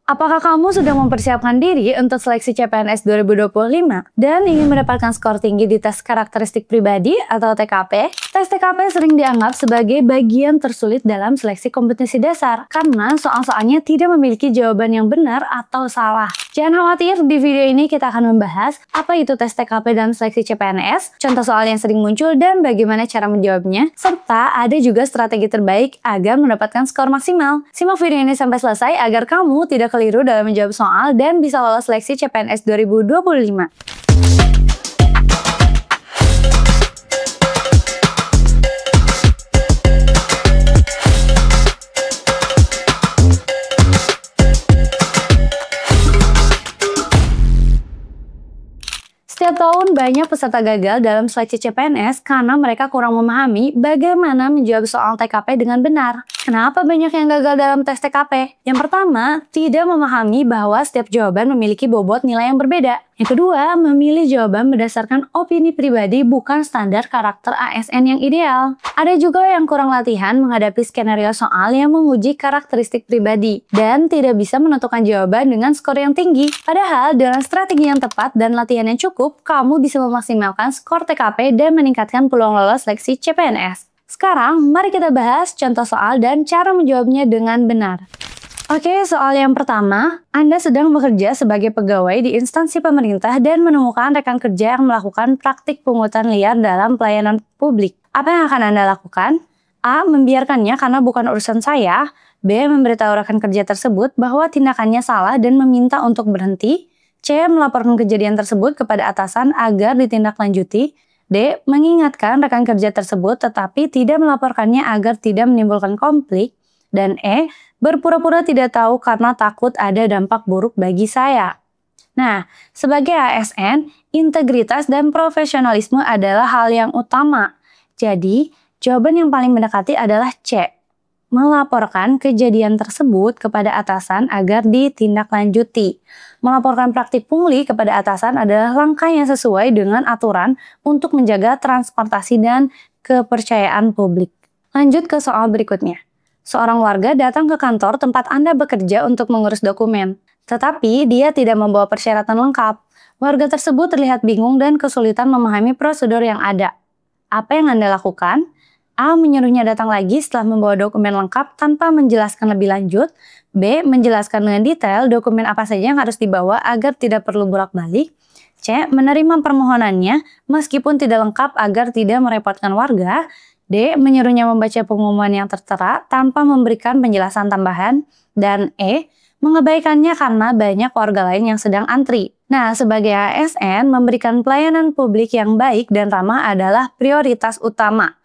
Apakah kamu sudah mempersiapkan diri untuk seleksi CPNS 2025 dan ingin mendapatkan skor tinggi di tes karakteristik pribadi atau TKP? Tes TKP sering dianggap sebagai bagian tersulit dalam seleksi kompetensi dasar karena soal-soalnya tidak memiliki jawaban yang benar atau salah. Jangan khawatir, di video ini kita akan membahas apa itu tes TKP dalam seleksi CPNS, contoh soal yang sering muncul dan bagaimana cara menjawabnya, serta ada juga strategi terbaik agar mendapatkan skor maksimal. Simak video ini sampai selesai agar kamu tidak keliru dalam menjawab soal dan bisa lolos seleksi CPNS 2025. Setiap tahun banyak peserta gagal dalam seleksi CPNS karena mereka kurang memahami bagaimana menjawab soal TKP dengan benar. Kenapa banyak yang gagal dalam tes TKP? Yang pertama, tidak memahami bahwa setiap jawaban memiliki bobot nilai yang berbeda. Yang kedua, memilih jawaban berdasarkan opini pribadi bukan standar karakter ASN yang ideal. Ada juga yang kurang latihan menghadapi skenario soal yang menguji karakteristik pribadi dan tidak bisa menentukan jawaban dengan skor yang tinggi. Padahal dengan strategi yang tepat dan latihan yang cukup, kamu bisa memaksimalkan skor TKP dan meningkatkan peluang lolos seleksi CPNS. Sekarang, mari kita bahas contoh soal dan cara menjawabnya dengan benar. Oke, soal yang pertama, Anda sedang bekerja sebagai pegawai di instansi pemerintah dan menemukan rekan kerja yang melakukan praktik pungutan liar dalam pelayanan publik. Apa yang akan Anda lakukan? A. Membiarkannya karena bukan urusan saya. B. Memberitahu rekan kerja tersebut bahwa tindakannya salah dan meminta untuk berhenti. C. Melaporkan kejadian tersebut kepada atasan agar ditindaklanjuti. D. Mengingatkan rekan kerja tersebut tetapi tidak melaporkannya agar tidak menimbulkan konflik. Dan E. Berpura-pura tidak tahu karena takut ada dampak buruk bagi saya. Nah, sebagai ASN, integritas dan profesionalisme adalah hal yang utama. Jadi, jawaban yang paling mendekati adalah C. Melaporkan kejadian tersebut kepada atasan agar ditindaklanjuti. Melaporkan praktik pungli kepada atasan adalah langkah yang sesuai dengan aturan untuk menjaga transportasi dan kepercayaan publik. Lanjut ke soal berikutnya. Seorang warga datang ke kantor tempat Anda bekerja untuk mengurus dokumen, tetapi dia tidak membawa persyaratan lengkap. Warga tersebut terlihat bingung dan kesulitan memahami prosedur yang ada. Apa yang Anda lakukan? A. Menyuruhnya datang lagi setelah membawa dokumen lengkap tanpa menjelaskan lebih lanjut. B. Menjelaskan dengan detail dokumen apa saja yang harus dibawa agar tidak perlu bolak-balik. C. Menerima permohonannya meskipun tidak lengkap agar tidak merepotkan warga. D. Menyuruhnya membaca pengumuman yang tertera tanpa memberikan penjelasan tambahan. Dan E. Mengabaikannya karena banyak warga lain yang sedang antri. Nah, sebagai ASN, memberikan pelayanan publik yang baik dan ramah adalah prioritas utama.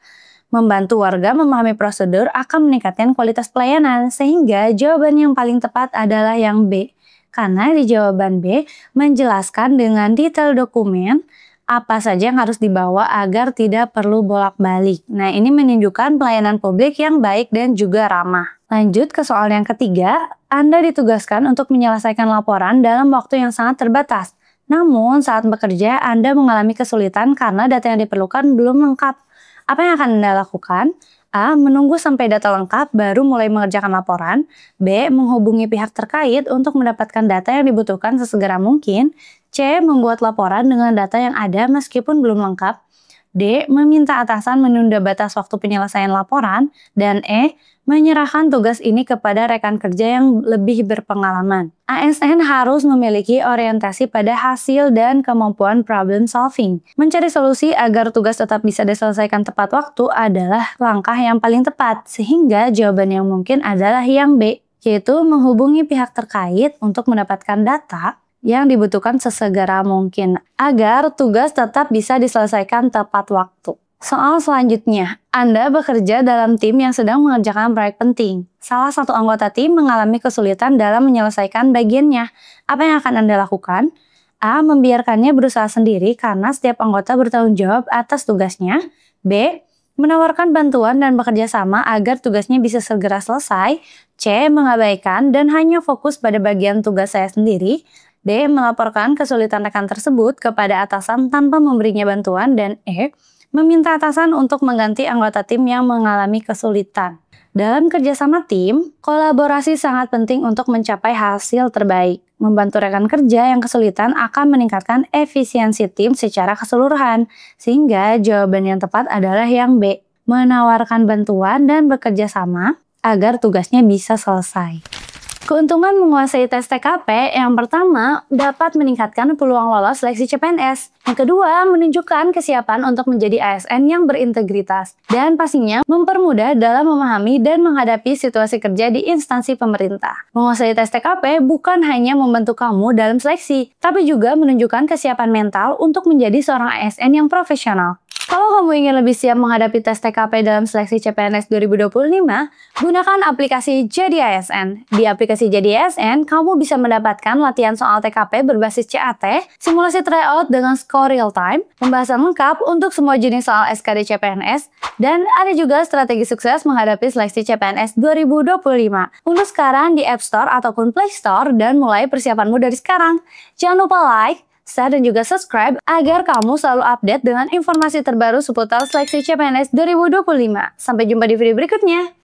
Membantu warga memahami prosedur akan meningkatkan kualitas pelayanan, sehingga jawaban yang paling tepat adalah yang B. Karena di jawaban B menjelaskan dengan detail dokumen apa saja yang harus dibawa agar tidak perlu bolak-balik. Nah, ini menunjukkan pelayanan publik yang baik dan juga ramah. Lanjut ke soal yang ketiga, Anda ditugaskan untuk menyelesaikan laporan dalam waktu yang sangat terbatas. Namun, saat bekerja, Anda mengalami kesulitan karena data yang diperlukan belum lengkap. Apa yang akan Anda lakukan? A. Menunggu sampai data lengkap baru mulai mengerjakan laporan. B. Menghubungi pihak terkait untuk mendapatkan data yang dibutuhkan sesegera mungkin. C. Membuat laporan dengan data yang ada meskipun belum lengkap. D. Meminta atasan menunda batas waktu penyelesaian laporan. Dan E. Menyerahkan tugas ini kepada rekan kerja yang lebih berpengalaman. ASN harus memiliki orientasi pada hasil dan kemampuan problem solving. Mencari solusi agar tugas tetap bisa diselesaikan tepat waktu adalah langkah yang paling tepat, sehingga jawaban yang mungkin adalah yang B, yaitu menghubungi pihak terkait untuk mendapatkan data yang dibutuhkan sesegera mungkin, agar tugas tetap bisa diselesaikan tepat waktu. Soal selanjutnya, Anda bekerja dalam tim yang sedang mengerjakan proyek penting. Salah satu anggota tim mengalami kesulitan dalam menyelesaikan bagiannya. Apa yang akan Anda lakukan? A. Membiarkannya berusaha sendiri karena setiap anggota bertanggung jawab atas tugasnya. B. Menawarkan bantuan dan bekerja sama agar tugasnya bisa segera selesai. C. Mengabaikan dan hanya fokus pada bagian tugas saya sendiri. D. Melaporkan kesulitan rekan tersebut kepada atasan tanpa memberinya bantuan. Dan E. Meminta atasan untuk mengganti anggota tim yang mengalami kesulitan. Dalam kerjasama tim, kolaborasi sangat penting untuk mencapai hasil terbaik. Membantu rekan kerja yang kesulitan akan meningkatkan efisiensi tim secara keseluruhan. Sehingga jawaban yang tepat adalah yang B, menawarkan bantuan dan bekerja sama agar tugasnya bisa selesai. Keuntungan menguasai tes TKP yang pertama dapat meningkatkan peluang lolos seleksi CPNS. Yang kedua, menunjukkan kesiapan untuk menjadi ASN yang berintegritas. Dan pastinya mempermudah dalam memahami dan menghadapi situasi kerja di instansi pemerintah. Menguasai tes TKP bukan hanya membantu kamu dalam seleksi, tapi juga menunjukkan kesiapan mental untuk menjadi seorang ASN yang profesional. Kalau kamu ingin lebih siap menghadapi tes TKP dalam seleksi CPNS 2025, gunakan aplikasi Jadi ASN. Di aplikasi Jadi ASN, kamu bisa mendapatkan latihan soal TKP berbasis CAT, simulasi tryout dengan skor real time, pembahasan lengkap untuk semua jenis soal SKD CPNS, dan ada juga strategi sukses menghadapi seleksi CPNS 2025. Unduh sekarang di App Store ataupun Play Store dan mulai persiapanmu dari sekarang. Jangan lupa like, share dan juga subscribe agar kamu selalu update dengan informasi terbaru seputar seleksi CPNS 2025. Sampai jumpa di video berikutnya.